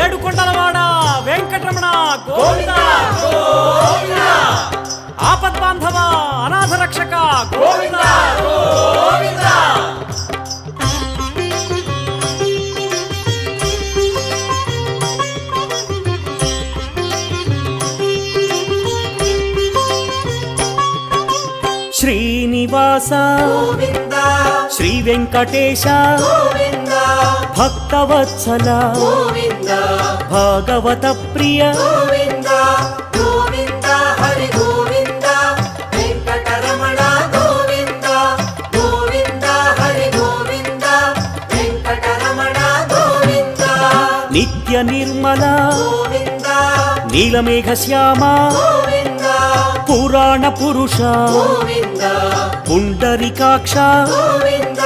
ఏడుకొండలవాడ వెంకటరమణ గోవింద గోవింద, ఆపద్బాంధవ అనాథ రక్షక గోవింద గోవింద. శ్రీనివాస గోవింద శ్రీ వెంకటేశ గోవింద భక్తవత్సల గోవింద భాగవత ప్రియ గోవింద గోవింద హరి గోవింద వెంకటరమణ గోవింద గోవింద హరి గోవింద వెంకటరమణ గోవింద నిత్య నిర్మల గోవింద నీలమేఘ శ్యామ గోవింద పురాణ పురుష గోవింద పుండరీకాక్ష గోవింద